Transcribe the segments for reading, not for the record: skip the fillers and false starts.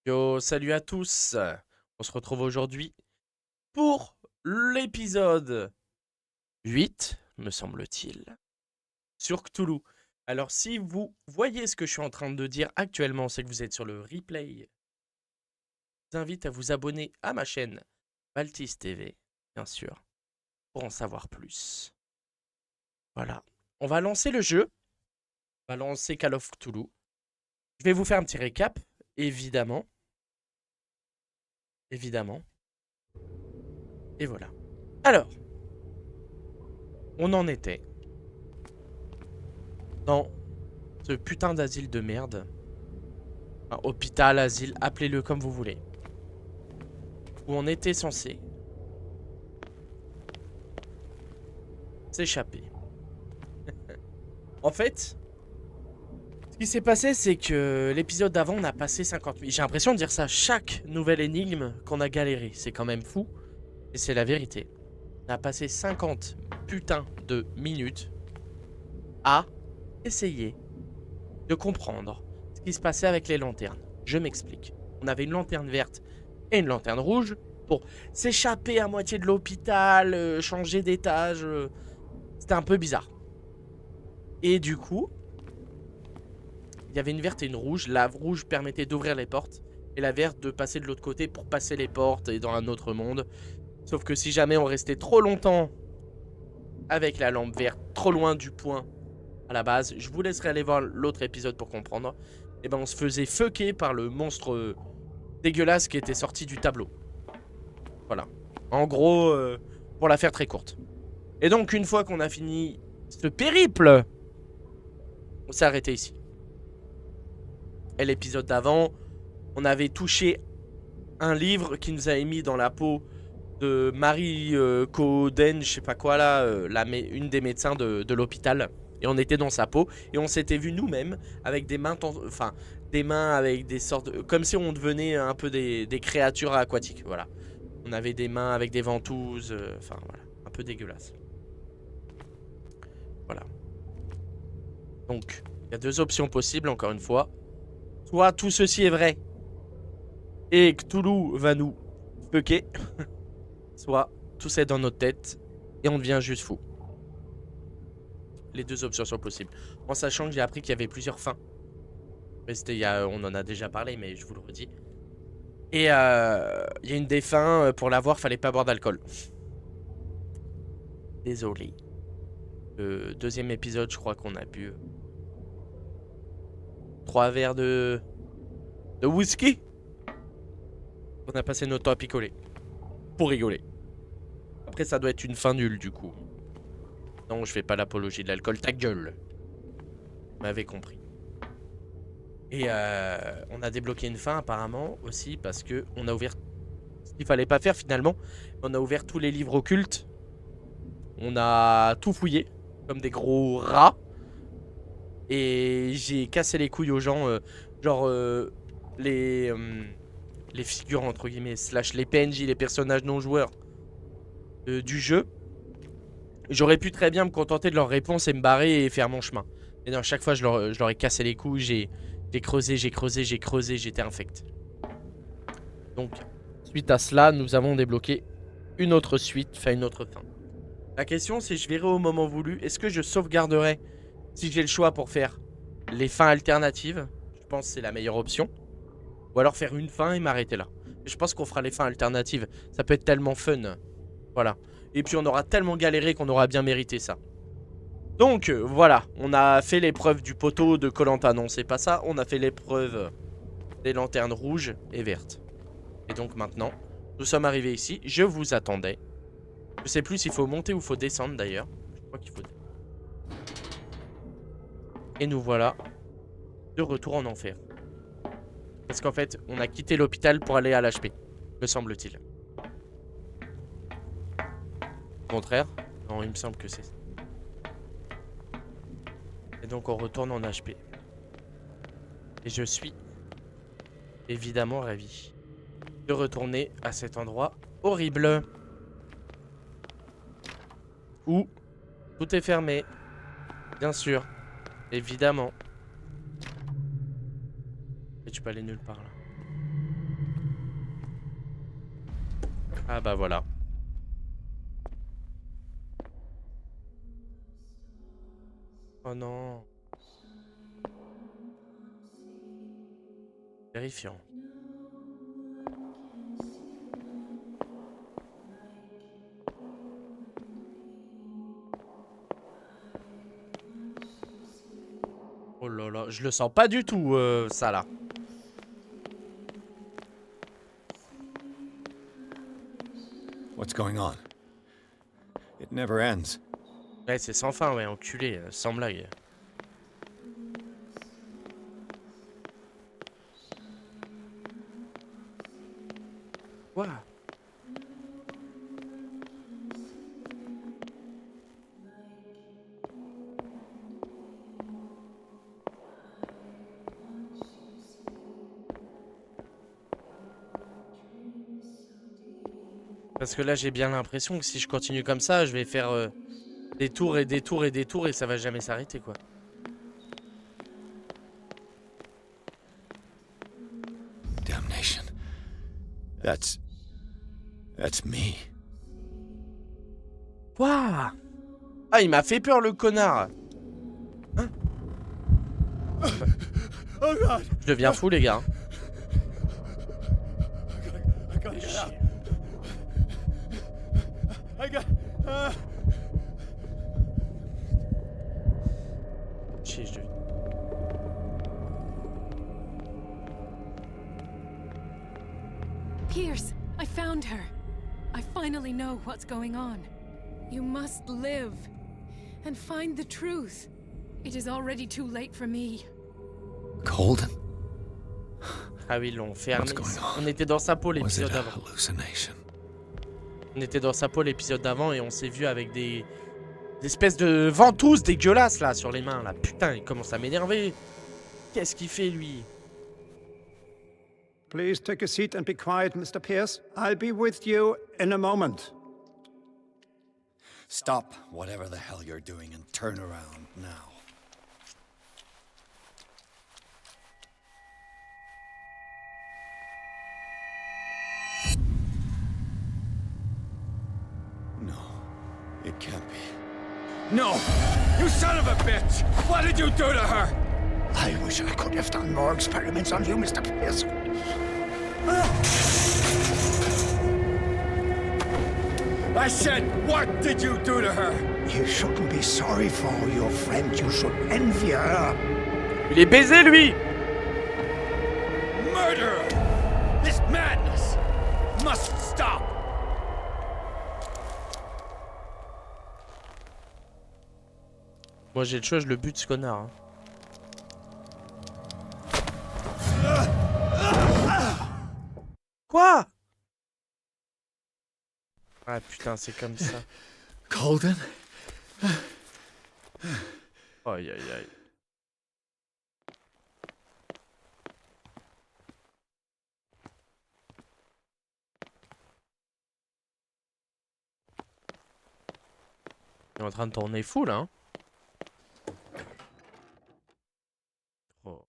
Yo, salut à tous. On se retrouve aujourd'hui pour l'épisode 8, me semble-t-il, sur Cthulhu. Alors, si vous voyez ce que je suis en train de dire actuellement, c'est que vous êtes sur le replay. Je vous invite à vous abonner à ma chaîne Baltis TV, bien sûr, pour en savoir plus. Voilà. On va lancer le jeu. On va lancer Call of Cthulhu. Je vais vous faire un petit récap, évidemment. Évidemment. Et voilà. Alors, on en était dans ce putain d'asile de merde. Enfin, hôpital, asile, appelez-le comme vous voulez. Où on était censé s'échapper. En fait, ce qui s'est passé, c'est que l'épisode d'avant, on a passé 50 minutes. J'ai l'impression de dire ça chaque nouvelle énigme qu'on a galéré. C'est quand même fou. Et c'est la vérité. On a passé 50 putains de minutes à essayer de comprendre ce qui se passait avec les lanternes. Je m'explique. On avait une lanterne verte et une lanterne rouge pour s'échapper à moitié de l'hôpital, changer d'étage. C'était un peu bizarre. Et du coup, il y avait une verte et une rouge. La rouge permettait d'ouvrir les portes et la verte de passer de l'autre côté pour passer les portes et dans un autre monde. Sauf que si jamais on restait trop longtemps avec la lampe verte, trop loin du point à la base, je vous laisserai aller voir l'autre épisode pour comprendre. Et ben on se faisait fucker par le monstre dégueulasse qui était sorti du tableau. Voilà. En gros, pour la faire très courte. Et donc une fois qu'on a fini ce périple, on s'est arrêté ici. Et l'épisode d'avant, on avait touché un livre qui nous avait mis dans la peau de Marie Coden, je sais pas quoi là, une des médecins de l'hôpital. Et on était dans sa peau et on s'était vu nous-mêmes avec des mains, enfin des mains avec des sortes, comme si on devenait un peu des créatures aquatiques. Voilà. On avait des mains avec des ventouses, enfin voilà, un peu dégueulasse. Voilà. Donc, il y a deux options possibles encore une fois. Soit tout ceci est vrai et Cthulhu va nous fucker, soit tout c'est dans notre tête et on devient juste fou. Les deux options sont possibles. En sachant que j'ai appris qu'il y avait plusieurs fins. Mais on en a déjà parlé, mais je vous le redis. Et il y a une des fins, pour l'avoir, fallait pas boire d'alcool. Désolé. Le deuxième épisode, je crois qu'on a bu 3 verres de whisky. On a passé notre temps à picoler. Pour rigoler. Après, ça doit être une fin nulle, du coup. Non, je fais pas l'apologie de l'alcool. Ta gueule. Vous m'avez compris. Et on a débloqué une fin, apparemment, aussi, parce que on a ouvert ce qu'il fallait pas faire, finalement. On a ouvert tous les livres occultes. On a tout fouillé, comme des gros rats. Et j'ai cassé les couilles aux gens, genre les, euh, les figures, entre guillemets, slash les PNJ, les personnages non joueurs du jeu. J'aurais pu très bien me contenter de leurs réponses et me barrer et faire mon chemin. Mais non, chaque fois, je leur ai cassé les couilles, j'ai creusé, j'ai creusé, j'ai creusé, j'étais infect. Donc, suite à cela, nous avons débloqué une autre suite, enfin une autre fin. La question, c'est je verrai au moment voulu, est-ce que je sauvegarderai si j'ai le choix pour faire les fins alternatives? Je pense que c'est la meilleure option. Ou alors faire une fin et m'arrêter là. Je pense qu'on fera les fins alternatives. Ça peut être tellement fun. Voilà. Et puis on aura tellement galéré qu'on aura bien mérité ça. Donc voilà, on a fait l'épreuve du poteau de koh. Non, c'est pas ça. On a fait l'épreuve des lanternes rouges et vertes. Et donc maintenant, nous sommes arrivés ici. Je vous attendais. Je sais plus s'il faut monter ou faut descendre d'ailleurs. Je crois qu'il faut. Et nous voilà de retour en enfer. Parce qu'en fait, on a quitté l'hôpital pour aller à l'HP, me semble-t-il. Au contraire? Non, il me semble que c'est ça. Et donc on retourne en HP. Et je suis évidemment ravi de retourner à cet endroit horrible. Où tout est fermé. Bien sûr. Évidemment. Et tu peux aller nulle part là. Ah bah voilà. Oh non. Terrifiant. Oh là là, je le sens pas du tout, ça là. What's going on? It never ends. Ouais, c'est sans fin, ouais, enculé, sans blague. Quoi? Parce que là, j'ai bien l'impression que si je continue comme ça, je vais faire des tours et des tours et des tours et ça va jamais s'arrêter, quoi. Damnation. That's me. Quoi? Ah, il m'a fait peur, le connard. Hein? Oh God! Je deviens fou, les gars. I gotta get out. I got. Chier, je deviens. Pierce, I found her. I finally know what's going on. You must live and find the truth. It is already too late for me. Colden? Ah oui, ils l'ont fermé. What's going on? On était dans sa peau Was l'épisode it a d'avant. hallucination? On était dans sa peau l'épisode d'avant et on s'est vu avec des espèces de ventouses dégueulasses là sur les mains là. Putain, il commence à m'énerver. Qu'est-ce qu'il fait lui? Please take a seat and be quiet, Mr. Pierce. I'll be with you in a moment. Stop whatever the hell you're doing and turn around now. No, it can't be. No! You son of a bitch! What did you do to her? I wish I could have done more experiments on you, Mr. Pierce. I said, what did you do to her? You shouldn't be sorry for your friend. You should envy her. Il est baisé lui. Murderer! This madness must stop! Moi j'ai le choix, je le bute ce connard. Hein. Quoi? Ah putain, c'est comme ça. Colden? Aïe aïe aïe. Il est en train de tourner fou là. Hein. Oh.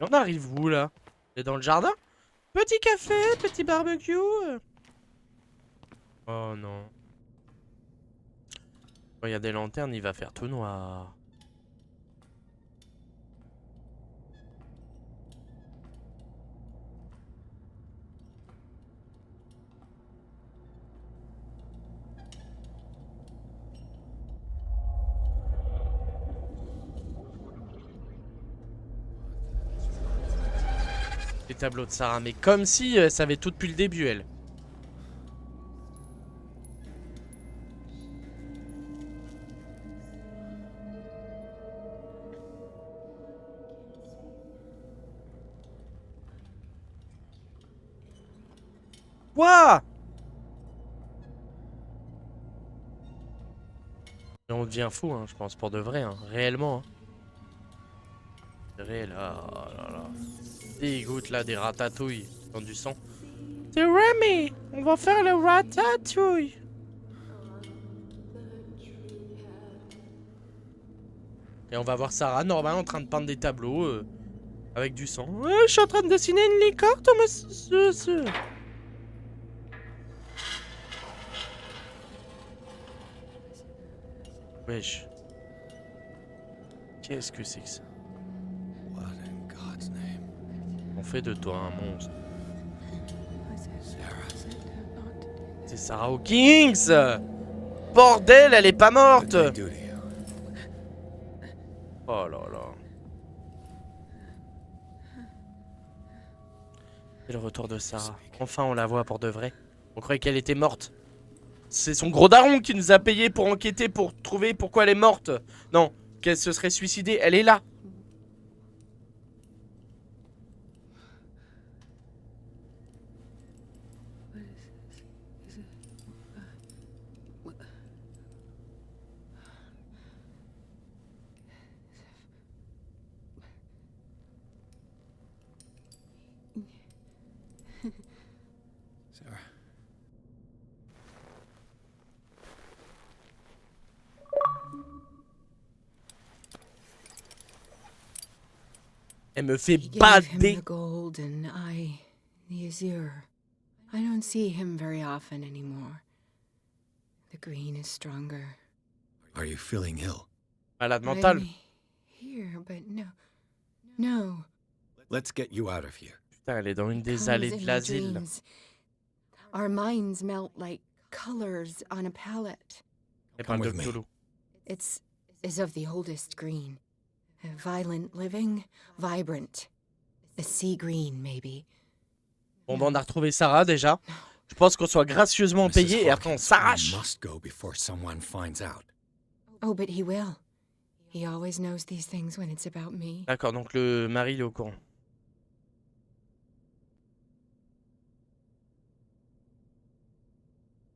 Et on arrive où là? On est dans le jardin? Petit café, petit barbecue. Oh non. Quand il y a des lanternes, il va faire tout noir. Les tableaux de Sarah, mais comme si elle savait tout depuis le début, elle. Quoi? Et on devient fou, hein, je pense, pour de vrai, hein, réellement. Hein. Là, là, là. Dégoûte là des ratatouilles dans du sang. C'est Remy, on va faire le ratatouille. Et on va voir Sarah normal en train de peindre des tableaux avec du sang. Ouais, je suis en train de dessiner une licorne, monsieur. Wesh. Qu'est-ce que c'est que ça? What in God's name? On fait de toi un monstre. C'est Sarah Hawkins! Bordel, elle est pas morte! What did they do to you? Oh là là. C'est le retour de Sarah. Enfin, on la voit pour de vrai. On croyait qu'elle était morte. C'est son gros daron qui nous a payé pour enquêter, pour trouver pourquoi elle est morte. Non, qu'elle se serait suicidée. Elle est là. Sarah. Elle me fait He gave him bader. the gold and I the azure. I don't see him very often anymore. The green is stronger. Are you feeling ill? Malade mentale. I'm here, but no. Let's get you out of here. Putain, elle est dans une des Comes allées in de my l'asile. dreams. Our minds melt like colors on a palette. Elle parle de with me. Cthulhu. It's is of the oldest green. A violent living, vibrant. A sea green, maybe. Bon, bah, on a retrouvé Sarah déjà. Je pense qu'on soit gracieusement Mrs. payé et après on Hawkins, s'arrache. we must go before someone finds out. Oh, but he will. He always knows these things when it's about me. D'accord, donc le mari il est au courant.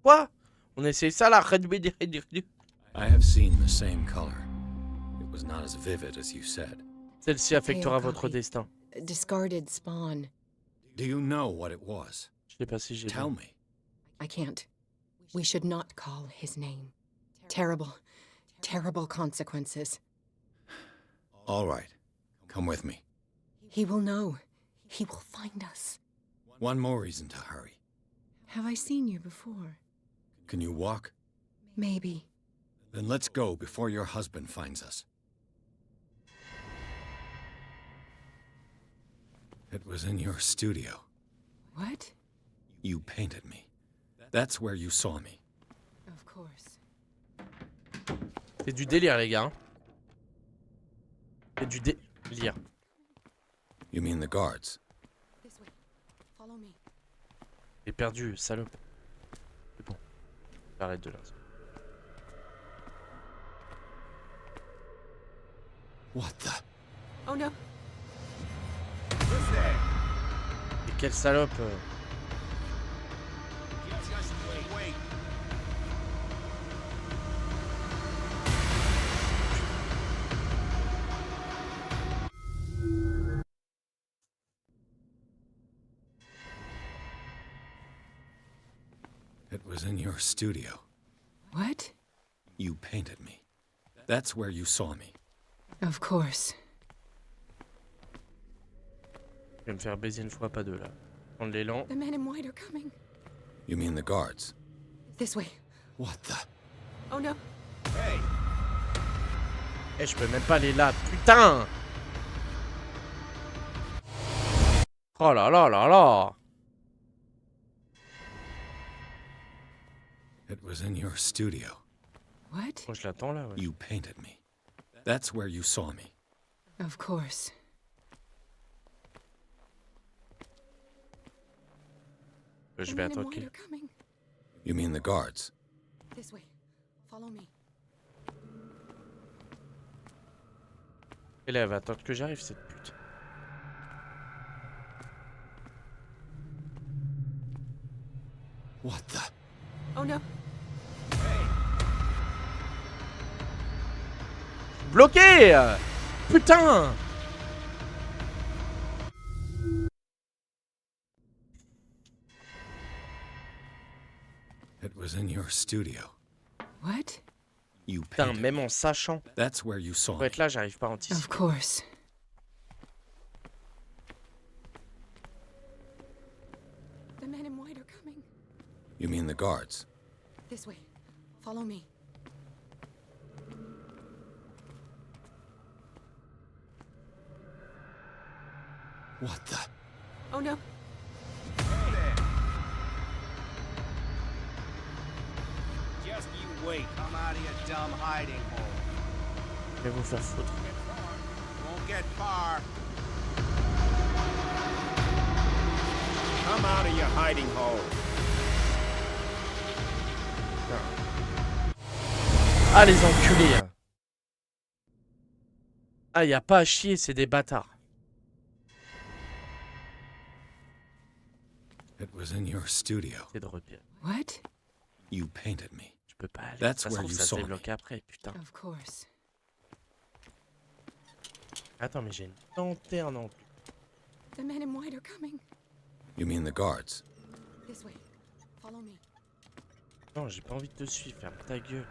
Quoi? On essaye ça là? I have seen the same color. It was not as vivid as you said. Celle-ci affectera Pale votre copy. destin. A discarded spawn. Do you know what it was? Je sais pas si j'ai Tell vu. me. I can't. We should not call his name. Terrible, terrible consequences. All right. Come with me. He will know. He will find us. One more reason to hurry. Have I seen you before? Can you walk? Maybe. Then let's go before your husband finds us. It was in your studio. What? You painted me. That's where you saw me. Of course. C'est du délire les gars. Hein. C'est du délire. You mean the guards? This way. Follow me. J'ai perdu, salope. C'est bon. J'arrête de là. What the? Oh no. Et quelle salope. It was in your studio. What? You painted me. That's where you saw me. Of course. Je vais me faire baiser une fois, pas deux là. Prendre l'élan. The men in white are coming. You mean the guards? This way. What the? Oh no. Eh, je peux même pas aller là, putain! Oh là là là là! It was in your studio. What? Moi je l'attends là, ouais. You painted me. That's where you saw me. Of course. Je The vais men in white attaquer. are coming. You mean the guards? This way. Follow me. Et là, elle va attendre que j'arrive, cette pute. What the? Oh no. Bloqué! Putain! It was in your studio. What? You Putain, painted même me. en sachant. That's where you saw Pour me. être là, j'arrive pas à Of anticiper. course. The men in white are coming. You mean the guards? This way. Follow me. What the? Oh no. Just you wait. Come out of your dumb hiding hole. Je vais vous faire foutre. Won't get far. Come out of your hiding hole. Ah, les enculés. Hein. Ah, y a pas à chier, c'est des bâtards. It was in your studio. C'est de repère. What? You painted me. Je peux pas aller. That's De toute façon, where you ça se saw me. débloque après, putain. Of course. Attends, mais j'ai une lanterne en plus. The men in white are coming. You mean the guards? This way. Follow me. Non, j'ai pas envie de te suivre, ferme ta gueule.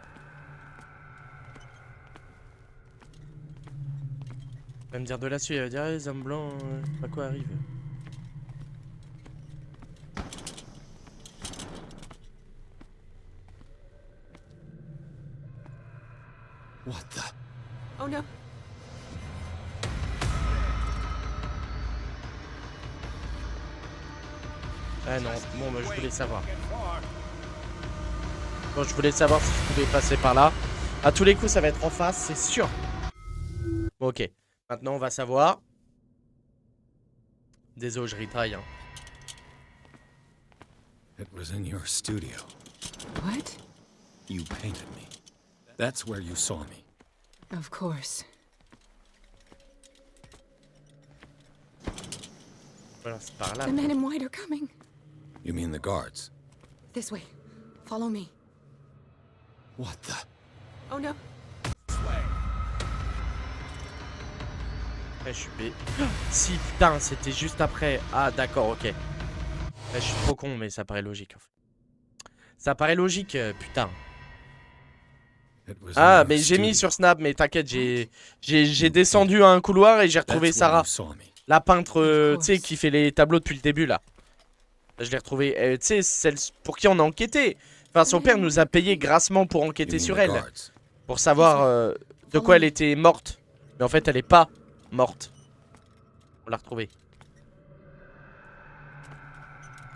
Il va me dire de la suite, il va dire, les hommes blancs, pas quoi arrive. What the? Oh no. Ah non, bon, bah, je voulais savoir. Bon, je voulais savoir si je pouvais passer par là. À tous les coups, ça va être en face, c'est sûr. Bon, ok. Maintenant, on va savoir. Désolé, je retraille. Hein. It was in your studio. What? You painted me. That's where you saw me. Of course. Voilà, c'est par là. The men in white are coming. You mean the guards? This way. Follow me. What the? Oh no. Je suis B. Si, putain, c'était juste après. Ah, d'accord, ok. Là, je suis trop con, mais ça paraît logique. En fait. Ça paraît logique, putain. It was in Ah, your mais j'ai mis studio. sur Snap, mais t'inquiète, j'ai descendu à un couloir et j'ai retrouvé That's where Sarah. you saw me. La peintre, Of tu sais, course. qui fait les tableaux depuis le début, là. Je l'ai retrouvée. Tu sais, celle pour qui on a enquêté. Enfin, son père nous a payé grassement pour You enquêter mean sur the elle. guards? Pour savoir de quoi elle était morte. Mais en fait, elle est pas morte. On l'a retrouvée.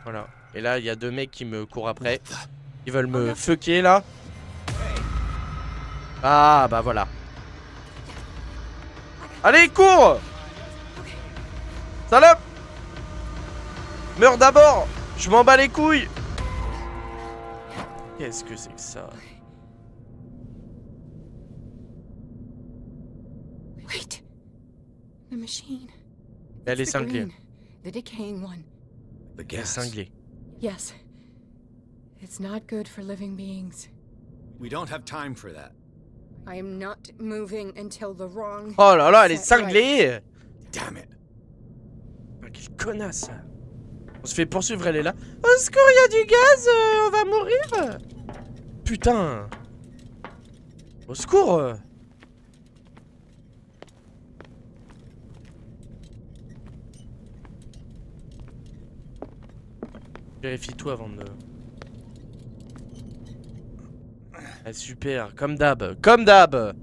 Voilà. Et là, il y a deux mecs qui me courent après. What the? Ils veulent me fucker, là. Ah, bah voilà. Allez, cours! Salope! Meurs d'abord! Je m'en bats les couilles! Qu'est-ce que c'est que ça? Wait. The machine. Elle est It's the cinglée. green, the decaying one. The Elle est gas. cinglée. Yes. It's not good for living beings. We don't have time for that. I am not moving until the wrong. Oh là là, elle est set right. cinglée! Damn it. Ah, quelle connasse! On se fait poursuivre, elle est là. Au secours, il y a du gaz, on va mourir! Putain! Au secours! Vérifie tout avant de... Ah, super, comme d'hab, comme d'hab!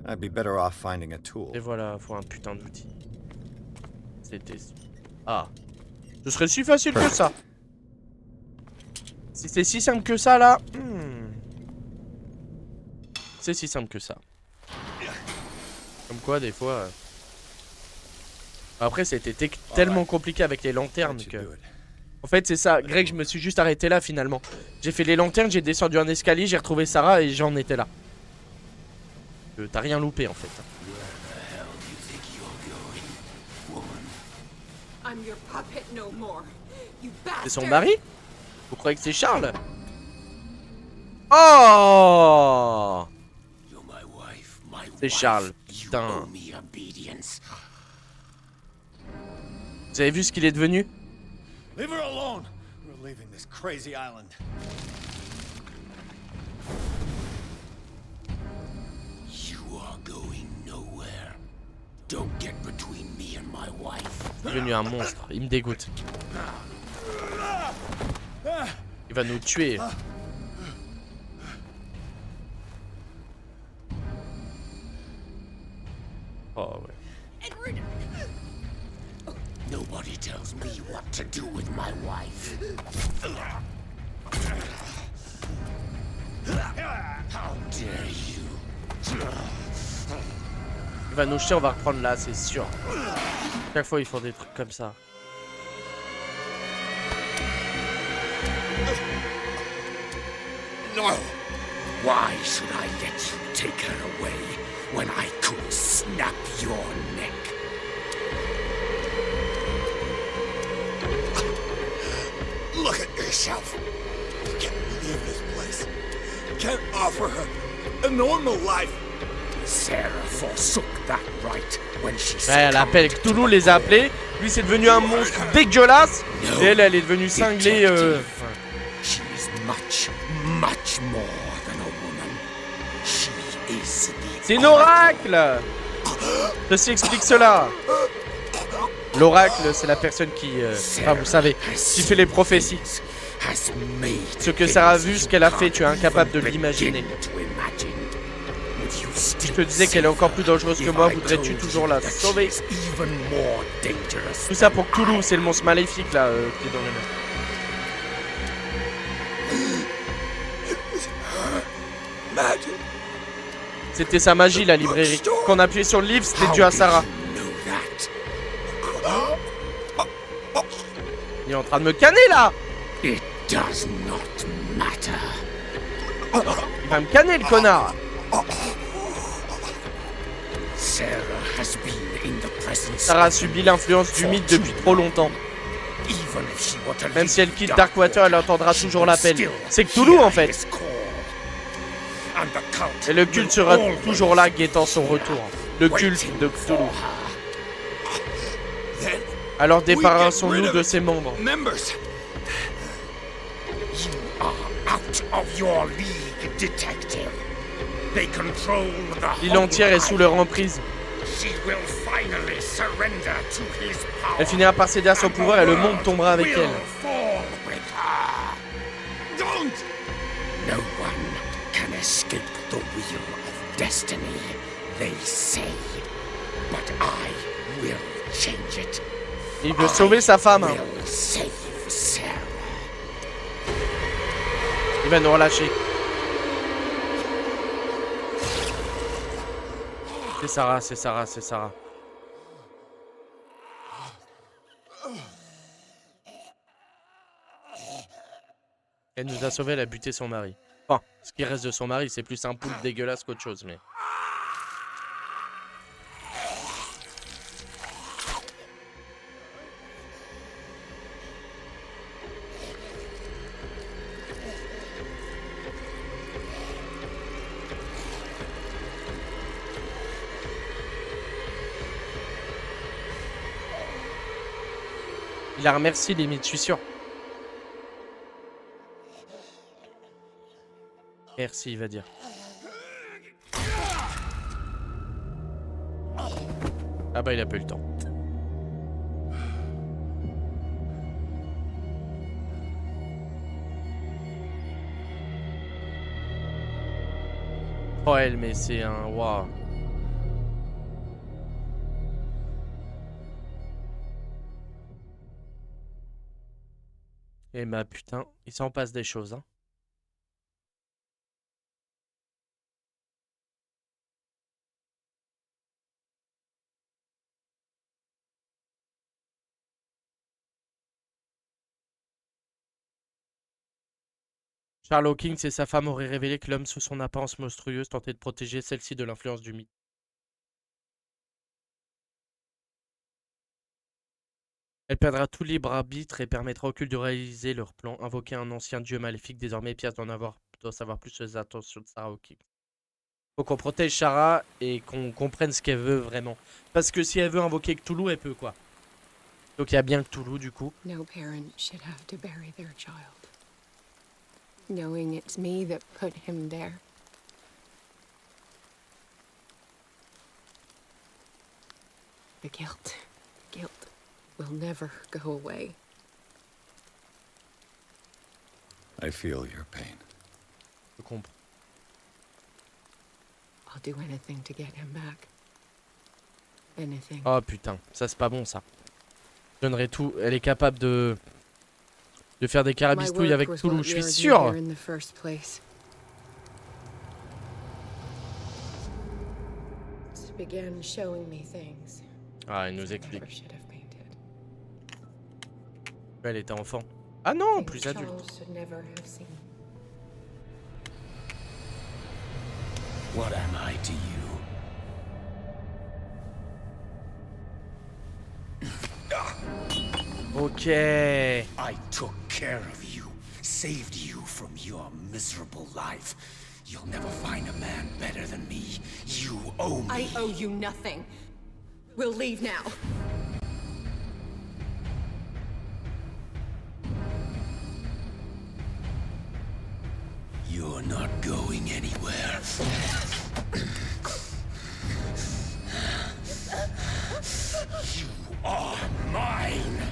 I'd be better off finding a tool. Et voilà, faut un putain d'outil. C'était... Ah. Ce serait si facile que ça. Si c'est si simple que ça, là... C'est si simple que ça. Comme quoi, des fois... Après, c'était tellement compliqué avec les lanternes That should que... do it. En fait, c'est ça. Greg, je me suis juste arrêté là, finalement. J'ai fait les lanternes, j'ai descendu un escalier, j'ai retrouvé Sarah et j'en étais là. T'as rien loupé, en fait. I'm your puppet no more. You C'est son bastard. mari? Vous croyez que c'est Charles? Oh! You're my wife, my C'est Charles, putain. me obedience. Vous avez vu ce qu'il est devenu? Leave her alone. We're leaving this crazy island. You are going nowhere. Don't get between me and my wife. Il est devenu un monstre, il me dégoûte. Il va nous tuer. Oh ouais. Nobody tells me what to do with my wife. How dare you? Il va nous chier, on va reprendre là, c'est sûr. Chaque fois, ils font des trucs comme ça. No! Why should I let you take her away when I could snap your neck? Look at yourself. You can't leave this place. You can't offer her a normal life. Sarah forsook that right when she Ouais, elle appelle Cthulhu, les a appelés. Lui, c'est devenu un monstre dégueulasse. Et elle est devenue cinglée. She is much, much more than a woman. She is the C'est un oracle. Ceci explique cela. L'oracle, c'est la personne qui, enfin, vous savez, qui fait les prophéties. Ce que Sarah a vu, ce qu'elle a fait, tu es incapable de l'imaginer. Je te disais qu'elle est encore plus dangereuse que moi, voudrais-tu toujours la sauver? Tout ça pour Cthulhu, c'est le monstre maléfique là, qui est dans le mur. C'était sa magie, la librairie. Quand on appuyait sur le livre, c'était dû à Sarah. Il est en train de me canner là. It does not matter. Il va me canner le connard. Sarah a subi l'influence du mythe depuis trop longtemps. Même si elle quitte Darkwater, elle entendra toujours l'appel. C'est Cthulhu en fait. Et le culte sera toujours là, guettant son retour. Le culte de Cthulhu. Alors débarrassons-nous de ses membres. L'île entière est sous leur emprise. Elle finira par céder à son pouvoir et le monde tombera avec elle. No one can escape the wheel of destiny, they say. But I will change it. Il veut sauver sa femme. I will save Sarah. Il va nous relâcher. C'est Sarah, c'est Sarah, c'est Sarah. Elle nous a sauvés, elle a buté son mari. Enfin, ce qui reste de son mari, c'est plus un poulpe dégueulasse qu'autre chose, mais... Il la remercie limite, je suis sûr. Merci, il va dire. Ah bah il a pas eu le temps. Oh elle, mais c'est un... Waouh. Et bah putain, il s'en passe des choses, hein. Charles Hawkins et sa femme auraient révélé que l'homme sous son apparence monstrueuse tentait de protéger celle-ci de l'influence du mythe. Elle perdra tout libre arbitre et permettra au culte de réaliser leur plan, invoquer un ancien dieu maléfique. Désormais, Pierce doit savoir plus sur les intentions de Sarah Hawkins. Faut qu'on protège Sarah et qu'on comprenne ce qu'elle veut vraiment. Parce que si elle veut invoquer Cthulhu, elle peut quoi. Donc il y a bien Cthulhu du coup. No parent should have to bury their child, knowing it's me that put him there. The guilt will never go away. I feel your pain. Je comprends. I'll do anything to get him back. Anything. Oh putain, ça c'est pas bon ça. donnerait tout. Elle est capable de faire des My carabistouilles work avec was Toulouse, what je suis lured me sûr. here in the first place. It began showing me things Ah, elle nous I never explique. should have painted. Elle était enfant. Ah non, Things plus adulte. Charles should never have seen. What am I to you? Ok. I took care of you, saved you from your miserable life. You'll never find a man better than me. You owe me. I owe you nothing. We'll leave now. You're not going anywhere. You are mine.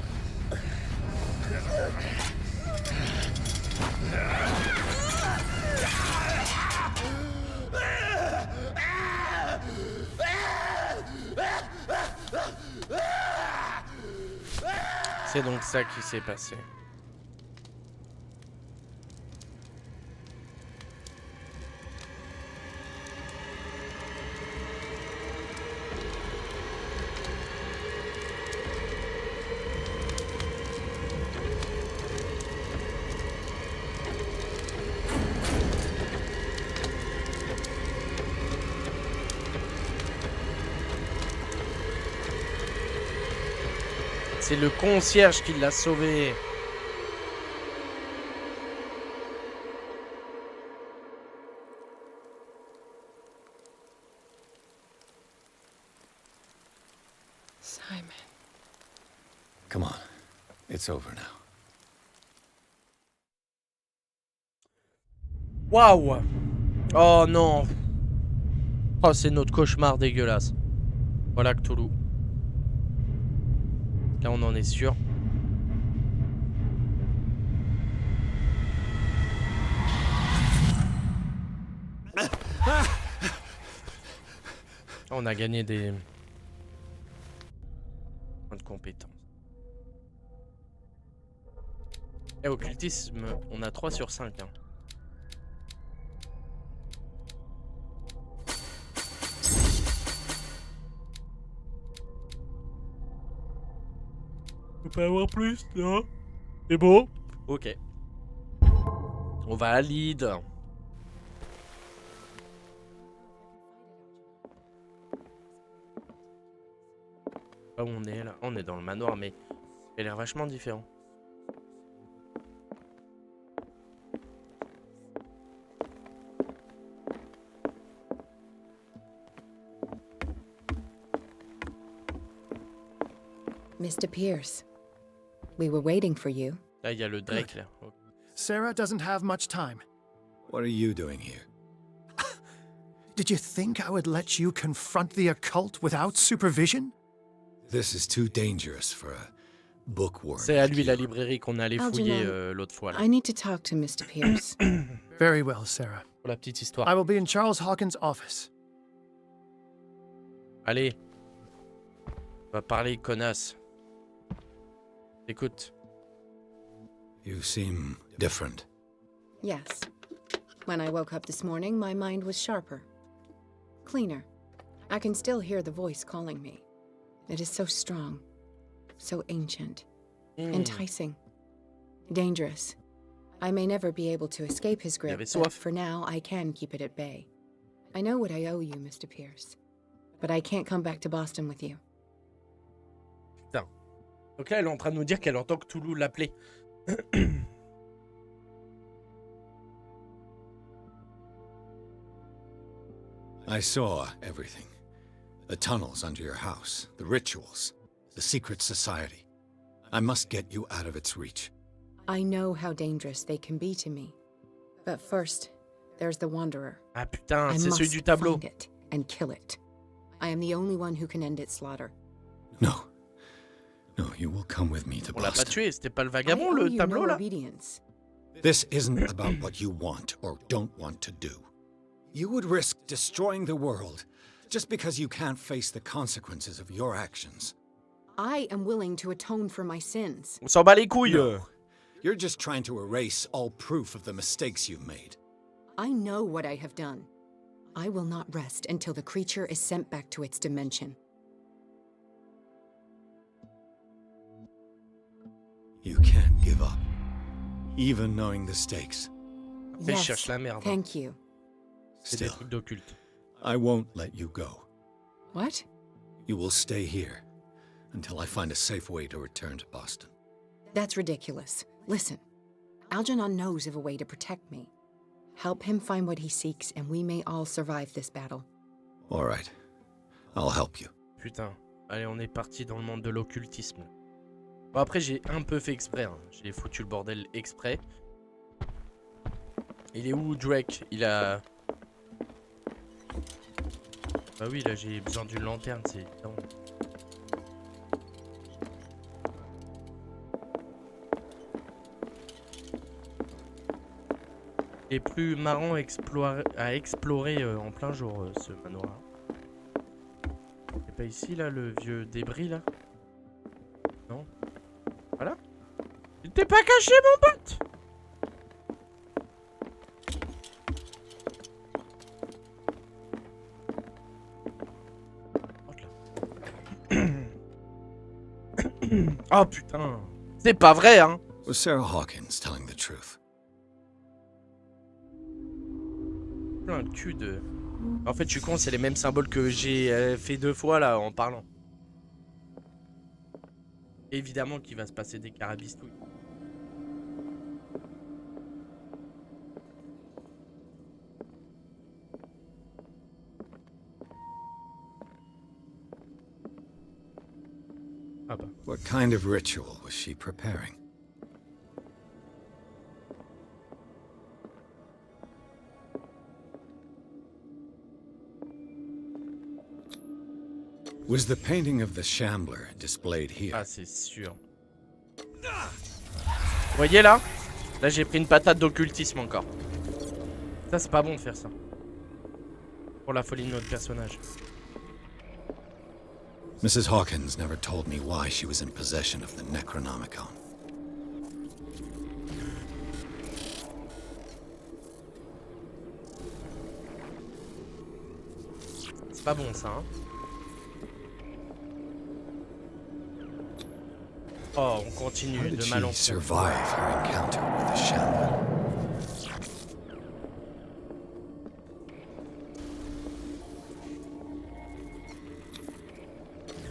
C'est donc ça qui s'est passé. C'est le concierge qui l'a sauvé. Simon. Come on. It's over now. Waouh. Oh non. Oh, c'est notre cauchemar dégueulasse. Voilà Cthulhu. Là, on en est sûr. On a gagné des points de compétences. Et occultisme, on a 3 sur 5. Hein. On peut avoir plus, non? C'est beau? Ok. On va à lead. Là où on est là, on est dans le manoir, mais il a l'air vachement différent. Mr. Pierce, we were waiting for you. Là, il y a le Drake là. Ok. Sarah doesn't have much time. What are you doing here? Did you think I would let you confront the occult without supervision? This is too dangerous for a bookworm. C'est à like lui la you. librairie qu'on allait Algernon, fouiller l'autre fois là. I need to talk to Mr. Pierce. Very well, Sarah. Pour la petite histoire. I will be in Charles Hawkins' office. Allez. On va parler, connasse. Écoute. You seem different. Yes. When I woke up this morning, my mind was sharper. Cleaner. I can still hear the voice calling me. It is so strong. So ancient. Enticing. Dangerous. I may never be able to escape his grip, avait but soif. for now I can keep it at bay. I know what I owe you, Mr. Pierce. But I can't come back to Boston with you. Putain. Donc là, elle est en train de nous dire qu'elle entend que Cthulhu l'appelait. I saw everything. The tunnels under your house, the rituals, the secret society. I must get you out of its reach. I know how dangerous they can be to me. But first, there's the Wanderer. Ah putain, I c'est celui must du tableau. find it and kill it. I am the only one who can end its slaughter. No. No, you will come with me to On l'a pas Boston. tué, c'était pas le I vagabond, owe le you tableau no là? obedience. This isn't about what you want or don't want to do. You would risk destroying the world just because you can't face the consequences of your actions. I am willing to atone for my sins. On s'en bat les couilles. No. You're just trying to erase all proof of the mistakes you've made. I know what I have done. I will not rest until the creature is sent back to its dimension. You can't give up, even knowing the stakes. Après, je cherche la merde. Thank you. C'est des Still, trucs d'occulte. I won't let you go. What? You will stay here until I find a safe way to return to Boston. That's ridiculous. Listen, Algernon knows of a way to protect me. Help him find what he seeks, and we may all survive this battle. All right. I'll help you. Putain. Allez, on est parti dans le monde de l'occultisme. Bon, après, j'ai un peu fait exprès. Hein. J'ai foutu le bordel exprès. Il est où, Drake? Il a... Bah oui, là, j'ai besoin d'une lanterne, c'est évident. Il est plus marrant à explorer en plein jour, ce manoir. C'est pas ici, là, le vieux débris, là? Non? Voilà. Il t'est pas caché, mon pote! Oh putain! C'est pas vrai, hein! Was Sarah Hawkins telling the truth? Plein de cul de... En fait, je suis con, c'est les mêmes symboles que j'ai fait 2 fois, là, en parlant. Évidemment qu'il va se passer des carabistouilles. Ah bah. What kind of ritual was she preparing? Was the painting of the Shambler displayed here? Ah, c'est sûr. Vous voyez là? Là, j'ai pris une patate d'occultisme encore. Ça, c'est pas bon de faire ça. Pour la folie de notre personnage. Mrs. Hawkins never told me why she was in possession of the Necronomicon. C'est pas bon ça, hein? Oh, on continue How did de mal en she pis. survive her encounter with the Shambler?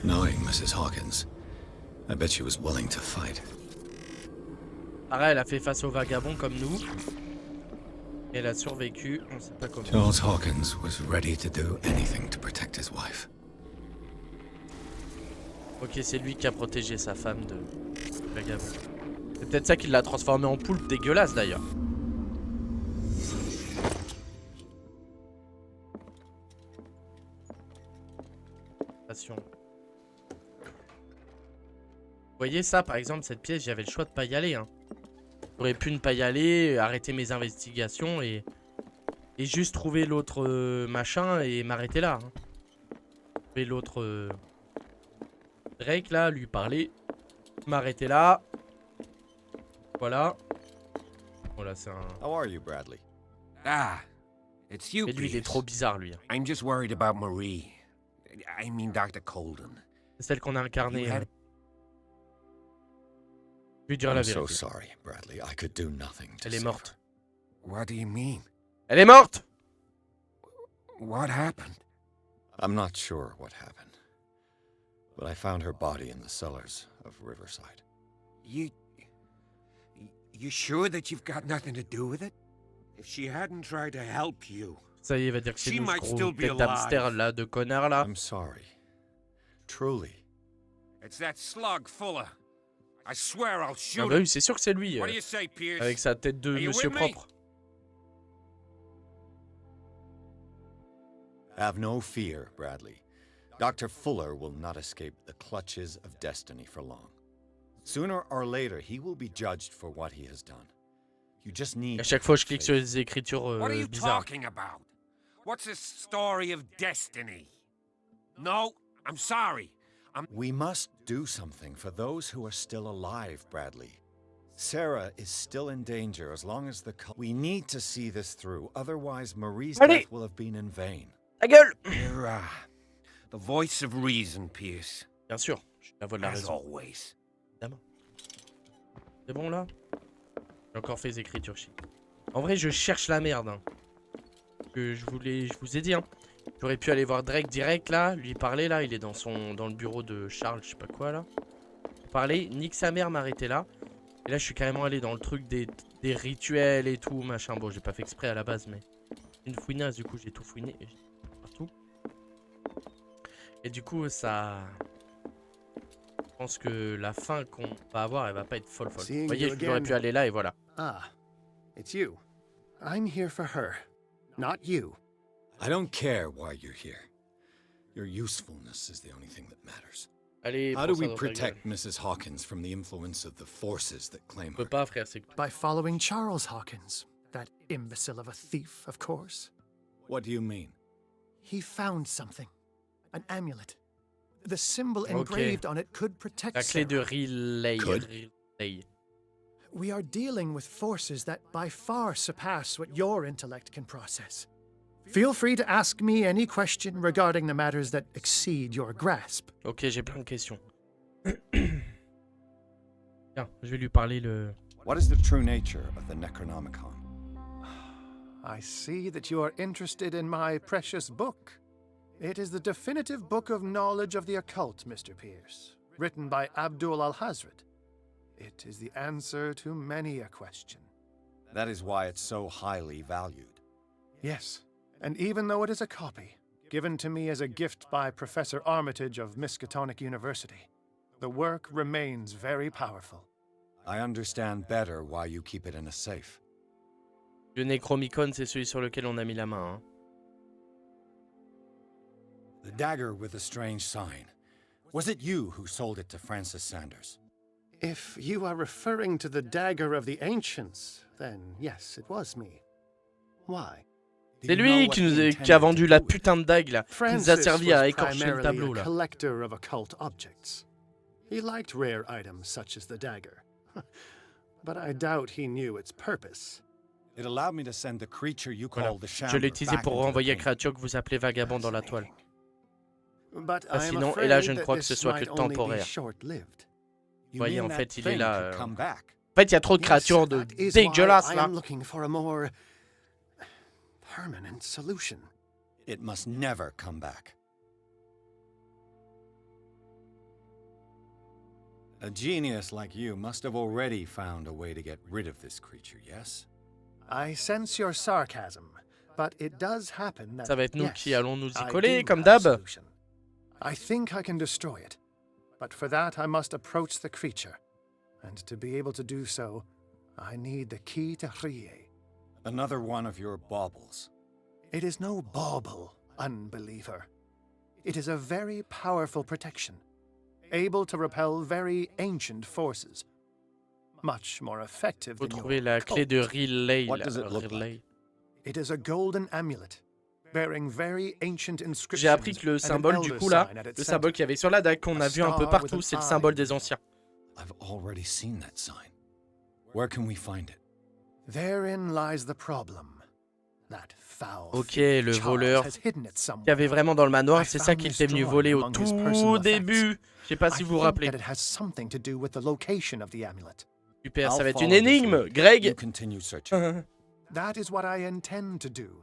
Knowing Mrs. Hawkins, I bet she was willing to fight. Pareil, elle a fait face aux vagabonds comme nous. Et elle a survécu, on sait pas comment. Charles Hawkins was ready to do anything to protect his wife. Ok, c'est lui qui a protégé sa femme de vagabond. C'est peut-être ça qui l'a transformé en poulpe dégueulasse d'ailleurs. Passion. Vous voyez ça par exemple, cette pièce, j'avais le choix de pas y aller. Hein. J'aurais pu ne pas y aller, arrêter mes investigations et juste trouver l'autre machin et m'arrêter là. Hein. Trouver l'autre Drake là, lui parler, m'arrêter là. Voilà. Voilà, c'est un... How are you, Bradley? Ah, it's you, Mais lui, il est Pierce. trop bizarre, lui. I'm just worried about Marie. I mean Dr. Colden. C'est celle qu'on a incarnée. You had- Je lui dirai la I'm so vérité. sorry, Bradley. I could do nothing to Elle est save morte. her. What do you mean? Elle est morte! What happened? I'm not sure what happened, but I found her body in the cellars of Riverside. You sure that you've got nothing to do with it? If she hadn't tried to help you. Ça y est, il va dire que c'est She nous, ce might gros still be tête alive. d'hamster là, de connard là. I'm sorry. Truly. It's that slug, Fuller. I swear I'll Ah shoot bah him. oui, c'est sûr que c'est lui. What do you say, Pierce? Avec sa tête de Are you monsieur with me? propre. Have no fear, Bradley. Dr. Fuller will not escape the clutches of destiny for long. Sooner or later, he will be judged for what he has done. You just need... À chaque fois, je clique sur les écritures What are you bizarres. talking about? What's this story of destiny? No, I'm sorry. We must do something for those who are still alive, Bradley. Sarah is still in danger as long as the cult... We need to see this through, otherwise Marie's Allez. death will have been in vain. Ta gueule! You're, the voice of reason, Pierce. Bien sûr, je suis la voix de la As raison. always. Évidemment. C'est bon là? J'ai encore fait des écritures chic. En vrai, je cherche la merde. Hein. Que je vous ai dit. Hein. J'aurais pu aller voir Drake direct là, lui parler là. Il est dans le bureau de Charles, je sais pas quoi là. Parler, nique sa mère, m'arrêter là. Et là, je suis carrément allé dans le truc des rituels et tout, machin. Bon, j'ai pas fait exprès à la base, mais une fouinasse, du coup, j'ai tout fouiné. Partout. Et du coup, ça... Je pense que la fin qu'on va avoir, elle va pas être folle. Vous voyez, j'aurais pu aller là et voilà. Ah, it's you. I'm here for her, not you. I don't care why you're here. Your usefulness is the only thing that matters. Allez, How do we protect Mrs. Hawkins from the influence of the forces that claim On peut her? pas, frère, c'est... By following Charles Hawkins, that imbecile of a thief, of course. What do you mean? He found something. An amulet. The symbol engraved on it could protect La clé de Sarah. relay. Could? Relay. We are dealing with forces that by far surpass what your intellect can process. Feel free to ask me any question regarding the matters that exceed your grasp. Ok, j'ai plein de questions. Tiens, je vais lui parler le... What is the true nature of the Necronomicon? I see that you are interested in my precious book. It is the definitive book of knowledge of the occult, Mr. Pierce, written by Abdul al-Hazred. It is the answer to many a question. That is why it's so highly valued. Yes, and even though it is a copy, given to me as a gift by Professor Armitage of Miskatonic University, the work remains very powerful. I understand better why you keep it in a safe. Le Necromicon, c'est celui sur lequel on a mis la main. Hein. The dagger with the strange sign. Was it you who sold it to Francis Sanders? If you are referring to the dagger of the ancients, then yes, it was me. Why? C'est lui qui a vendu la putain de dague là, qui nous a servi à écorcher le tableau là. Collector of occult objects. He liked rare items such as the dagger, but I doubt he knew its purpose. It allowed me to send the creature you call the Je Shambler l'ai utilisé back pour into the renvoyer la pain. créature que vous appelez vagabond dans la toile. But I am Sinon, et afraid là je ne that crois que ce this soit might que only be temporaire. short-lived. You voyez, mean en that fait, il est thing là, could come back? En fait, il y a trop de créatures Yes, that is why dégueulasses I là. am looking for a more permanent solution. It must never come back. A genius like you must have already found a way to get rid of this creature, yes? I sense your sarcasm, but it does happen that Ça va être nous yes, qui allons nous y I coller, do comme have a d'hab. solution. I think I can destroy it, but for that I must approach the creature, and to be able to do so, I need the key to Rie. Another one of your baubles. It is no bauble, unbeliever. It is a very powerful protection, able to repel very ancient forces. Much more effective Faut than trouver your la clé de cult. relay. What là, does it look relay. It is a golden amulet, bearing very ancient inscriptions. J'ai appris que le and an symbole du elder coup là, sign at its le center. symbole qu'il y avait sur la dague qu'on a vu un peu partout, c'est le symbole des anciens. I've already seen that sign. Where can we find it? Therein lies the problem. That foul Ok, thief le Charles voleur has hidden it qu'il y somewhere. avait vraiment dans le manoir, I c'est ça found qu'il this était venu drawing voler au among his tout personal début. Je sais pas si I vous vous think rappelez. that it has something to do with the location of the amulet. Super, ça I'll va être une follow this énigme, lead. You Greg. continue searching. That is what I intend to do.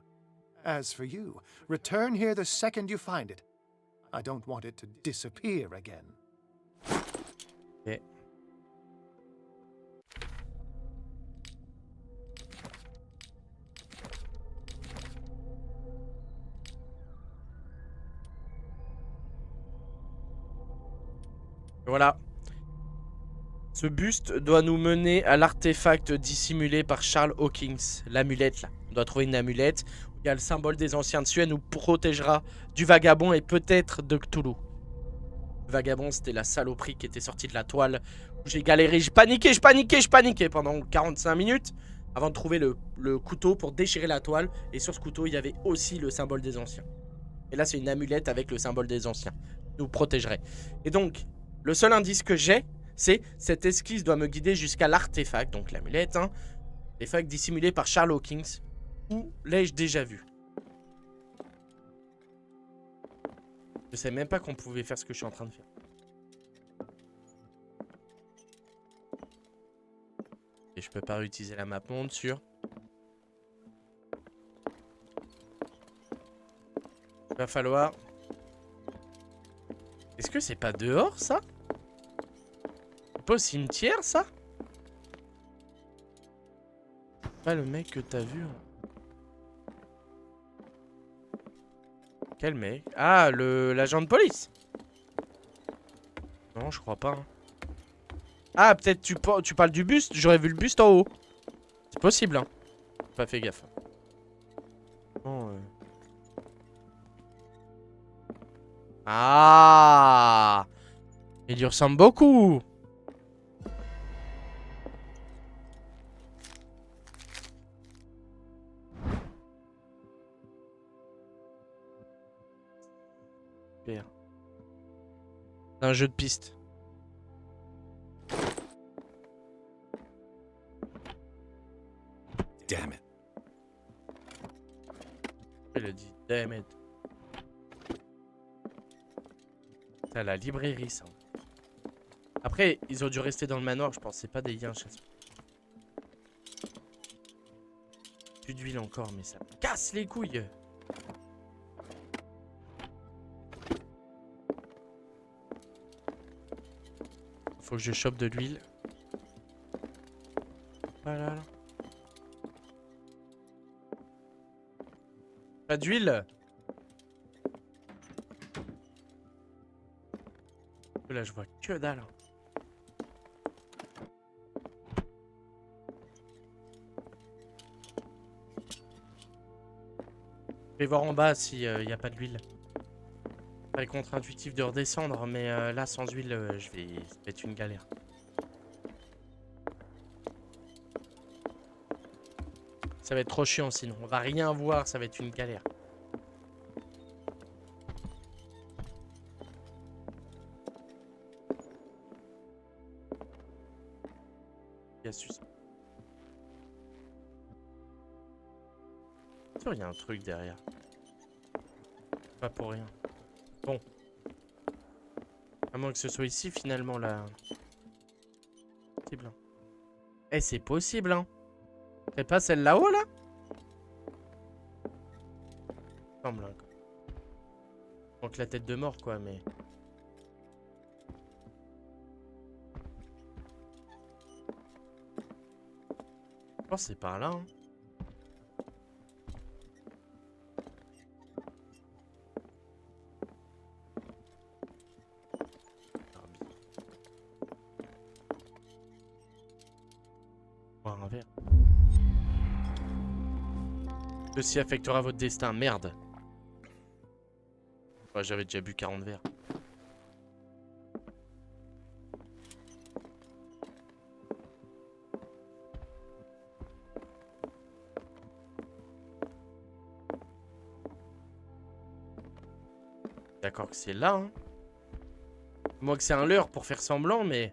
As for you, return here the second you find it. I don't want it to disappear again. Ok. Voilà. Ce buste doit nous mener à l'artefact dissimulé par Charles Hawkins. L'amulette là. On doit trouver une amulette. Il y a le symbole des anciens dessus. Elle nous protégera du vagabond et peut-être de Cthulhu. Le vagabond, c'était la saloperie qui était sortie de la toile. J'ai galéré, je paniquais pendant 45 minutes avant de trouver le couteau pour déchirer la toile. Et sur ce couteau, il y avait aussi le symbole des anciens. Et là, c'est une amulette avec le symbole des anciens. nous protégerait. Et donc, le seul indice que j'ai, c'est cette esquisse doit me guider jusqu'à l'artefact, donc l'amulette, hein, l'artefact dissimulé par Charles Hawkins. Où l'ai-je déjà vu? Je savais même pas qu'on pouvait faire ce que je suis en train de faire. Et je peux pas réutiliser la map monde sur... Il va falloir... Est-ce que c'est pas dehors, ça? C'est pas au cimetière, ça? Pas le mec que t'as vu. Quel mec? Ah, l'agent de police. Non, je crois pas. Hein. Ah, peut-être tu parles du buste. J'aurais vu le buste en haut. C'est possible, hein. Pas fait gaffe. Bon, Ah, il lui ressemble beaucoup. Super. C'est un jeu de piste. Damn it. Il a dit damn it. C'est la librairie, ça. Après, ils ont dû rester dans le manoir, je pense. C'est pas des liens chez eux. Plus d'huile encore, mais ça me casse les couilles. Faut que je chope de l'huile. Voilà. Pas d'huile. Là, je vois que dalle. Je vais voir en bas s'il n'y a pas d'huile. Très contre-intuitif de redescendre, mais là, sans huile, ça va être une galère. Ça va être trop chiant sinon. On va rien voir, ça va être une galère. Il y a un truc derrière. Pas pour rien. Bon. À moins que ce soit ici finalement là. Possible. Hein. Eh, c'est possible, hein. C'est pas celle là-haut là? Semble, hein. Donc la tête de mort quoi, mais. Je pense que c'est par là, hein. Un verre. Ceci affectera votre destin. Merde. Ouais, j'avais déjà bu 40 verres. D'accord que c'est là, hein. Moi que c'est un leurre pour faire semblant, mais...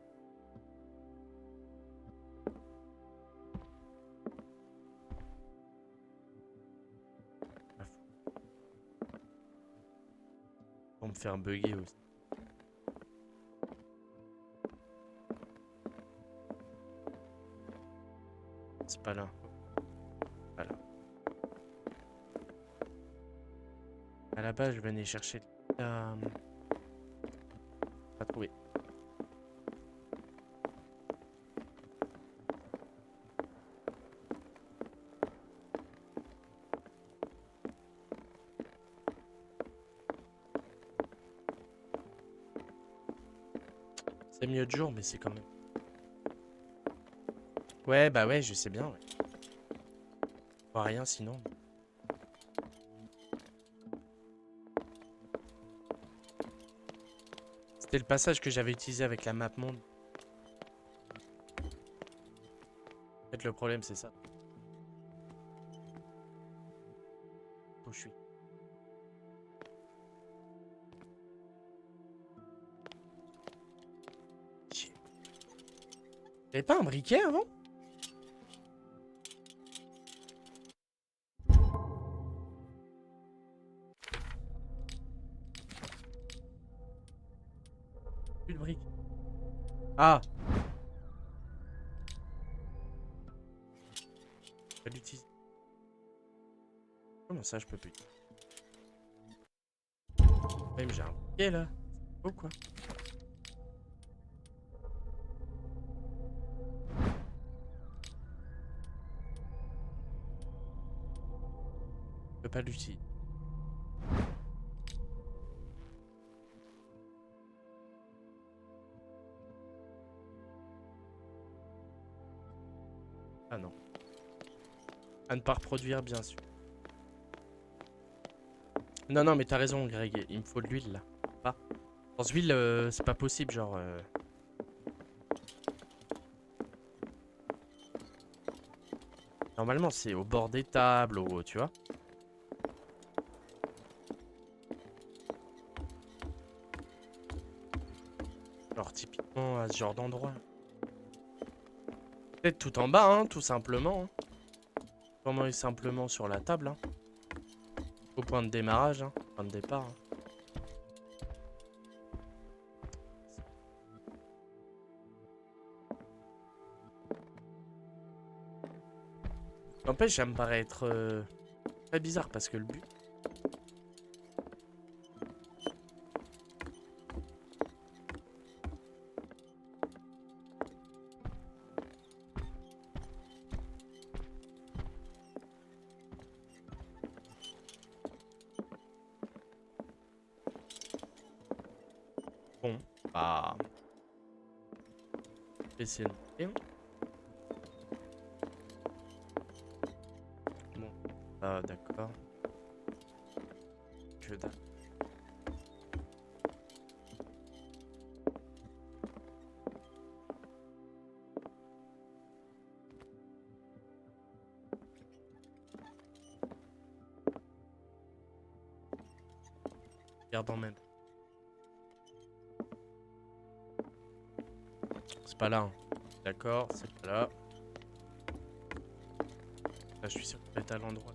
Pour me faire bugger aussi. C'est pas là. Voilà. À la base, je venais chercher... Pas trouvé. C'est mieux de jour, mais c'est quand même... Ouais, bah ouais, je sais bien, ouais. Pas rien sinon. C'était le passage que j'avais utilisé avec la map monde. En fait, le problème, c'est ça. Où je suis. T'avais pas un briquet avant? Plus de briques. Ah! Je peux l'utiliser. Comment ça je peux plus? Même j'ai un briquet là. Oh quoi? Je peux pas l'utiliser. Ah non. À ne pas reproduire, bien sûr. Non, non, mais t'as raison, Greg. Il me faut de l'huile, là. Pas. Sans huile, c'est pas possible, genre... Normalement, c'est au bord des tables, au... tu vois. Genre, typiquement, à ce genre d'endroit. Peut-être tout en bas, hein, tout simplement. Hein. Vraiment simplement sur la table, hein. Au point de démarrage, hein. Point de départ. Hein. N'empêche, ça me paraît être très bizarre parce que le but... Bon, bah... Je vais essayer de monter, hein. Bon, ah d'accord. Que dalle. Regarde en même. C'est pas là. Hein. D'accord, c'est pas là. Là, je suis sûr qu'il va être à l'endroit.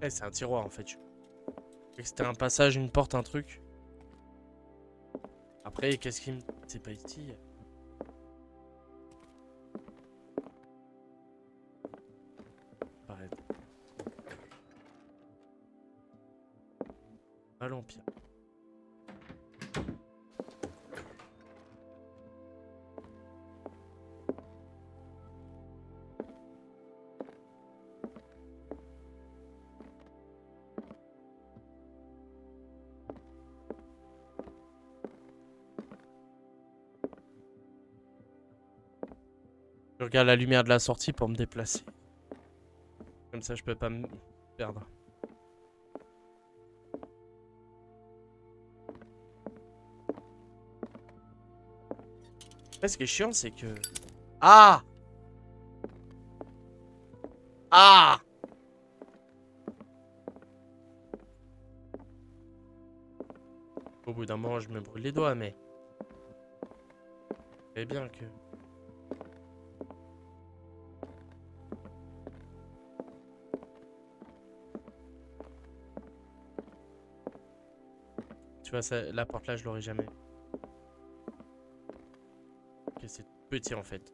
Eh, c'est un tiroir en fait. Je croyais que c'était un passage, une porte, un truc. Après, qu'est-ce qui me... C'est pas ici. Arrête. À l'Empire. Je regarde la lumière de la sortie pour me déplacer. Comme ça, je peux pas me perdre. Après, ce qui est chiant, c'est que... Ah! Ah! Au bout d'un moment, je me brûle les doigts, mais... C'est bien que... Tu vois, ça, la porte là, je l'aurais jamais. Ok, c'est petit en fait.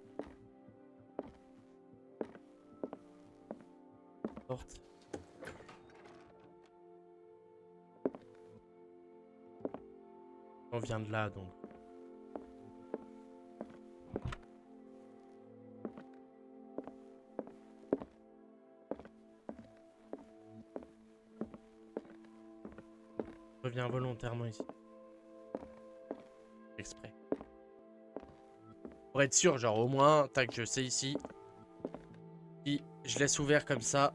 Porte. On vient de là, donc. Je reviens volontairement ici. Exprès. Pour être sûr, genre au moins, tac, je sais ici. Si je laisse ouvert comme ça.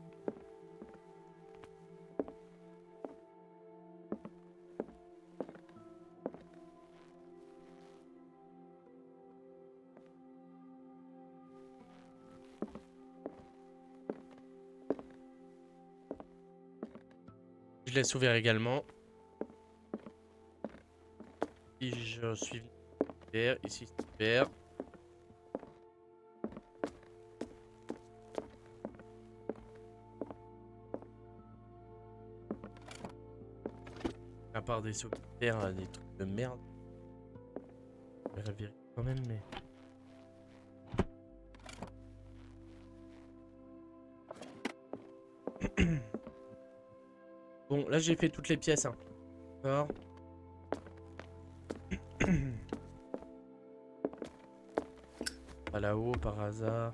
je laisse ouvert également. Si je suis vert, ici c'est vert. À part des solitaires, des trucs de merde. Je vais vérifier quand même, mais. Bon, là j'ai fait toutes les pièces. Hein. D'accord. Pas là-haut par hasard.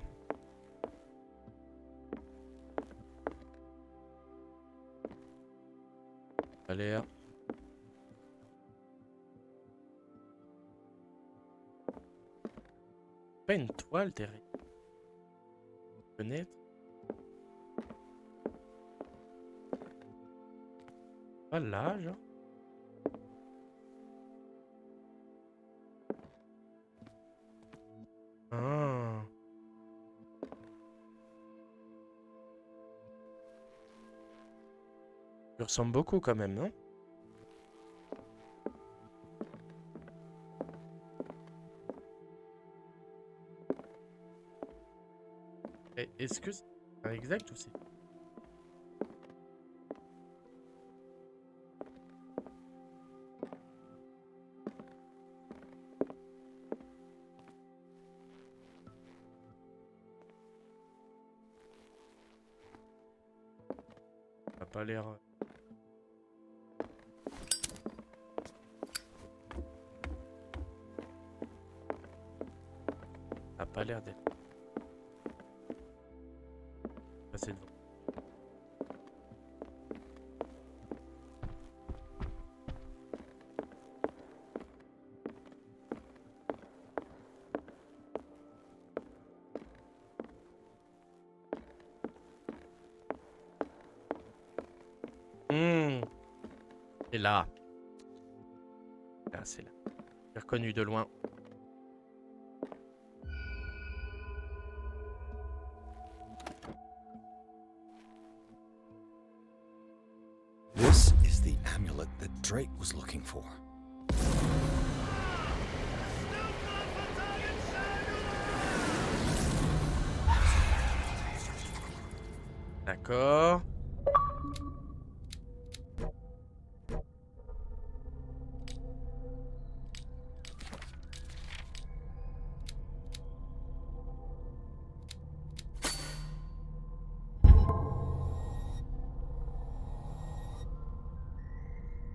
Pas l'air. Pas une toile derrière. Fenêtre. Pas là, genre. Ah. Il ressemble beaucoup quand même, non? Est-ce que c'est exact ou c'est... Ça a pas l'air... Ça a pas l'air d'être... Passer devant. C'est là. Là, c'est là. J'ai reconnu de loin. This is the amulet that Drake was looking for. D'accord.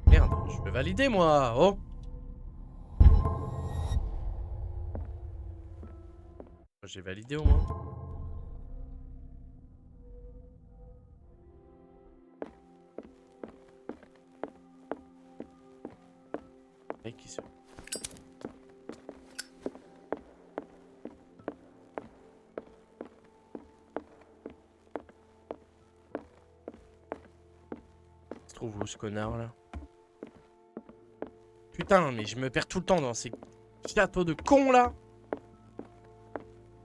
Merde, je peux valider moi. Oh. J'ai validé au moins. Et qui se... Il se trouve où ce connard là? Putain, mais je me perds tout le temps dans ces châteaux de cons là.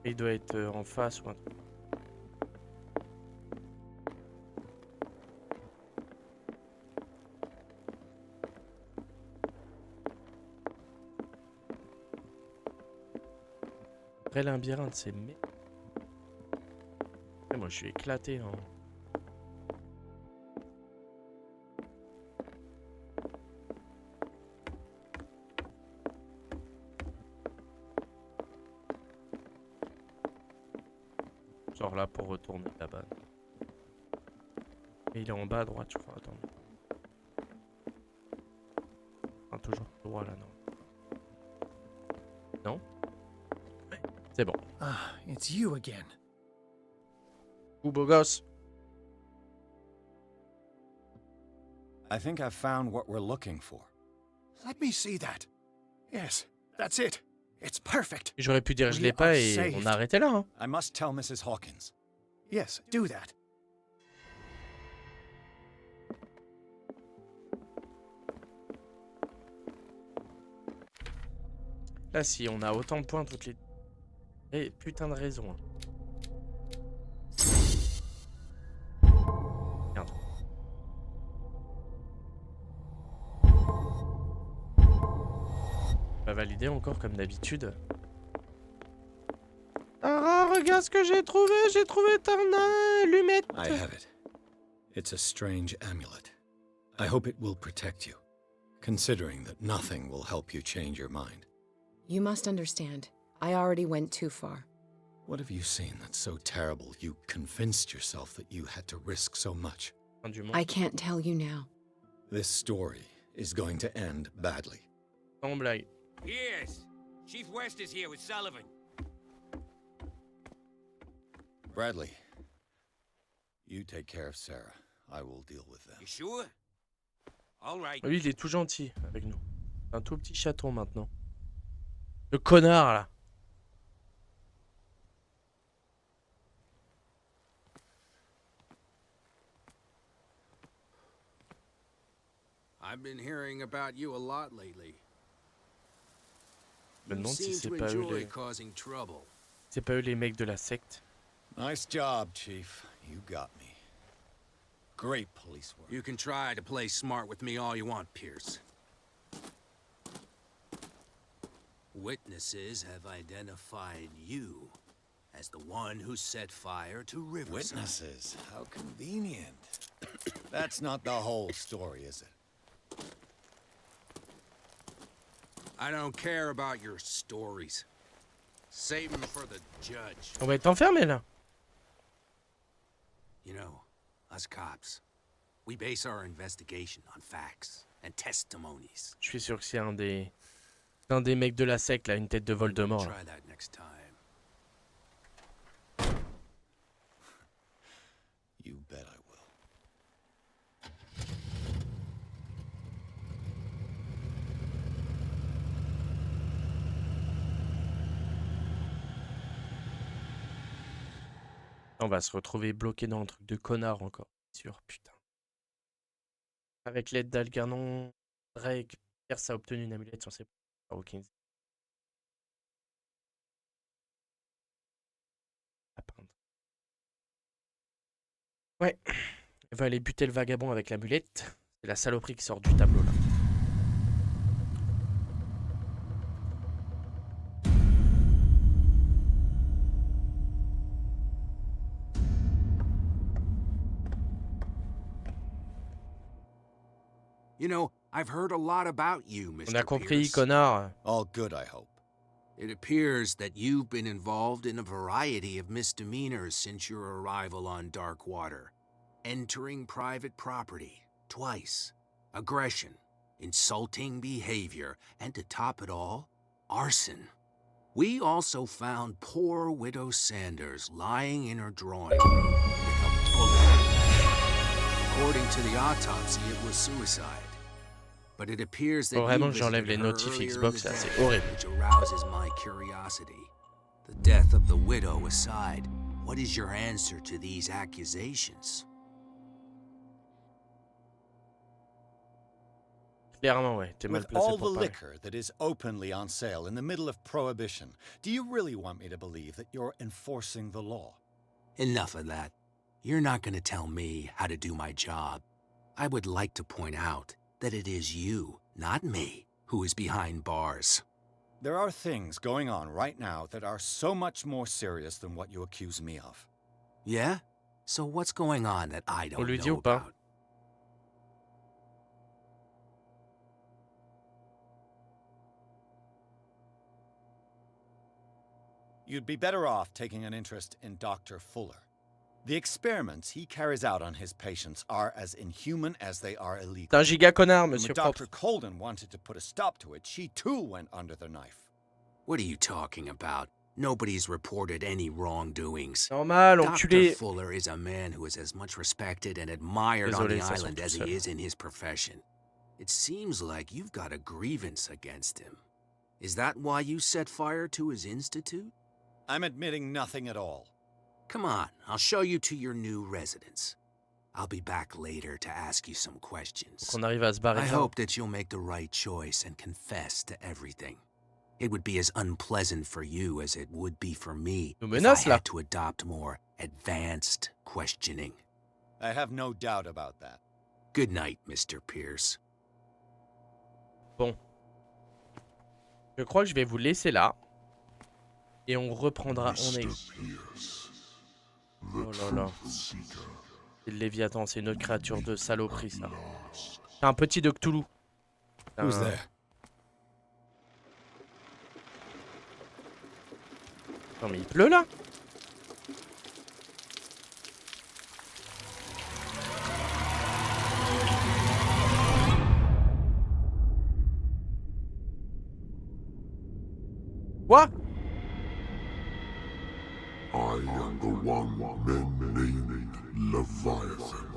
Il doit être en face ou un truc. Vrai labyrinthe, c'est mais. Moi, je suis éclaté. Hein. Genre là pour retourner là-bas. Et il est en bas à droite, je crois. Attends. Enfin, toujours droit là, non. Non? Ouais, c'est bon. Ah, it's you again. Ou beau gosse. I think I've found what we're looking for. Let me see that. Yes, that's it. It's perfect. J'aurais pu dire je l'ai pas et on a arrêté là. Hein. I must tell Mrs. Hawkins. Yes, do that. Là, si on a autant de points toutes les... Et putain de raison. Hein. Merde. idée encore comme d'habitude. Ah, regarde ce que j'ai trouvé ton allumette. I have it. It's a strange amulet. I hope it will protect you, considering that nothing will help you change your mind. You must understand. I already went too far. What have you seen that's so terrible you convinced yourself that you had to risk so much? Fin du monde. I can't tell you now. This story is going to end badly. Sans blague. Yes. Chief West is here with Sullivan. Bradley, you take care of Sarah. I will deal with them. You sure? All right. Lui, il est tout gentil avec nous. Un tout petit chaton maintenant. Le connard là. I've been hearing about you a lot lately. Je me You demande si seem c'est to pas eux enjoy les... causing trouble. C'est pas eux les mecs de la secte. Nice job, Chief. You got me. Great police work. You can try to play smart with me all you want, Pierce. Witnesses have identified you as the one who set fire to Riverside. Witnesses? How convenient. That's not the whole story, is it? I don't care about your stories. Save them for the judge. On va être enfermés là. You know, us cops, we base our investigation on facts and testimonies. Je suis sûr que c'est un des mecs de la secte là, une tête de Voldemort là. Try that next time. You bet I will. On va se retrouver bloqué dans un truc de connard encore. Sûr, putain. Avec l'aide d'Algernon, Drake, Pierce a obtenu une amulette sur ses Hawkins. À peindre. Ouais. Elle va aller buter le vagabond avec l'amulette. C'est la saloperie qui sort du tableau là. You know, I've heard a lot about you, Mr. On a compris, Pierce. connard. All good, I hope. It appears that you've been involved in a variety of misdemeanors since your arrival on Darkwater. Entering private property, twice. Aggression, insulting behavior, and to top it all, arson. We also found poor Widow Sanders lying in her drawing room with a bullet. According to the autopsy, it was suicide. But it appears that Faut vraiment you que j'enlève les visited her notifs earlier in Xbox the là, day, c'est horrible. which arouses my curiosity. The death of the widow aside, what is your answer to these accusations? Clairement, ouais, t'es mal With placé all the pour parler. liquor that is openly on sale in the middle of Prohibition, do you really want me to believe that you're enforcing the law? Enough of that. You're not going to tell me how to do my job. I would like to point out that it is you, not me, who is behind bars. There are things going on right now that are so much more serious than what you accuse me of. Yeah? So what's going on that I On don't lui dit know ou pas? about? You'd be better off taking an interest in Dr. Fuller. The experiments he carries out on his patients are as inhuman as they are illegal. T'es un giga connard, When monsieur Dr. Propre. Colden wanted to put a stop to it, she too went under the knife. What are you talking about? Nobody's reported any wrongdoings. Normal, Dr. enculé. Fuller is a man who is as much respected and admired on Désolé, the ça sort island tout as seul. he is in his profession. It seems like you've got a grievance against him. Is that why you set fire to his institute? I'm admitting nothing at all. Come on, I'll show you to your new residence. I'll be back later to ask you some questions. Faut qu'on arrive à se barrer. I de là. hope that you'll make the right choice and confess to everything. It would be as unpleasant for you as it would be for me Nous if I menace, là. had to adopt more advanced questioning. I have no doubt about that. Good night, Mr. Pierce. Bon. Je crois que je vais vous laisser là. Et on reprendra. On est. Oh là là. C'est le Léviathan, c'est une autre créature de saloperie, ça. C'est un petit de Cthulhu. Who's there? Non mais il pleut là. Quoi? I am the one men named Leviathan.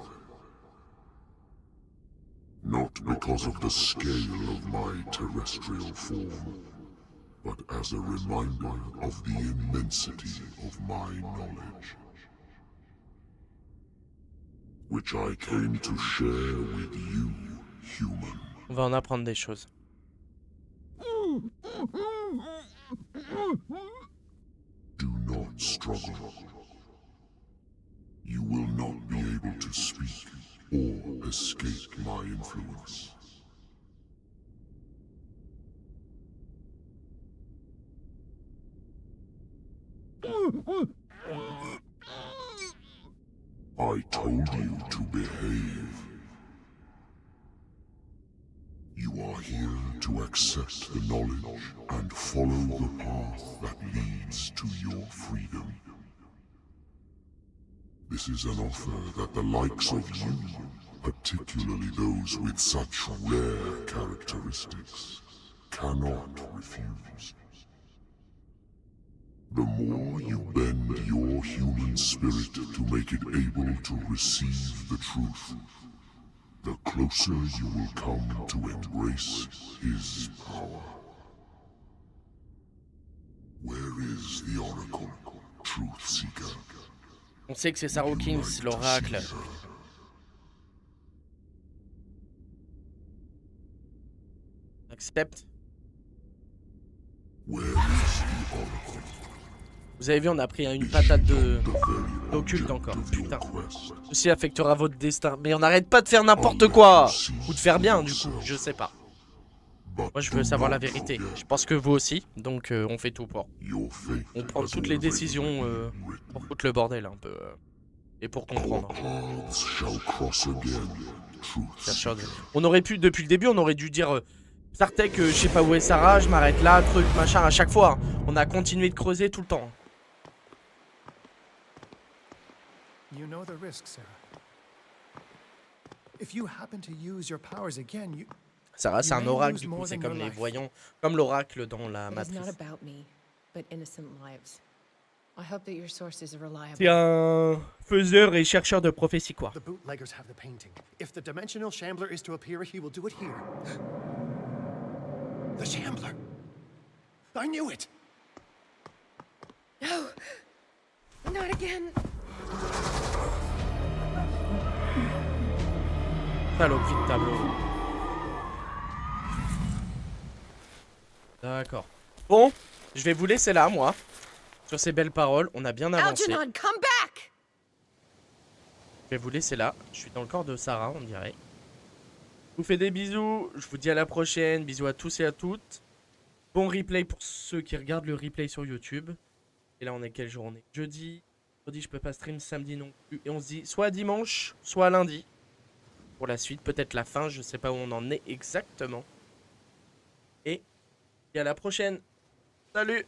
Not because of the scale of my terrestrial form, but as a reminder of the immensity of my knowledge, which I came to share with you, human. On va en apprendre des choses. Do not struggle. You will not be able to speak or escape my influence. I told you to behave. You are here to accept the knowledge and follow the path that leads to your freedom. This is an offer that the likes of you, particularly those with such rare characteristics, cannot refuse. The more you bend your human spirit to make it able to receive the truth, the closer you will come to embrace his power. Where is the Oracle, Truth Seeker? On sait que c'est Sarah Hawkins, l'oracle. Accepte. Where is the Oracle? Vous avez vu, on a pris une patate d'occulte encore. Putain. Ceci affectera votre destin. Mais on n'arrête pas de faire n'importe quoi. Ou de faire bien, du coup. Je sais pas. Moi, je veux savoir la vérité. Je pense que vous aussi. Donc, on fait tout pour. On prend toutes les décisions pour foutre le bordel un peu. Et pour comprendre. On aurait pu, depuis le début, on aurait dû dire... Sartek, je sais pas où est Sarah, je m'arrête là, truc, machin, à chaque fois. On a continué de creuser tout le temps. You know the risk, Sarah. If you happen to use your powers again, you... Sarah, c'est un oracle, du coup, c'est comme les voyants, comme l'oracle dans la Matrice. C'est un faiseur et chercheur de prophéties, quoi. The bootleggers have the painting. If the dimensional shambler is to appear, he will do it here. The shambler! I knew it! No! Not again! Saloperie de tableau. D'accord. Bon, je vais vous laisser là, moi. Sur ces belles paroles, on a bien avancé. Algernon, come back! Je vais vous laisser là. Je suis dans le corps de Sarah, on dirait. Je vous fais des bisous. Je vous dis à la prochaine. Bisous à tous et à toutes. Bon replay pour ceux qui regardent le replay sur YouTube. Et là, on est quelle journée? Jeudi. Jeudi, je peux pas stream. Samedi non plus. Et on se dit soit dimanche, soit lundi. Pour la suite, peut-être la fin. Je sais pas où on en est exactement. Et à la prochaine. Salut!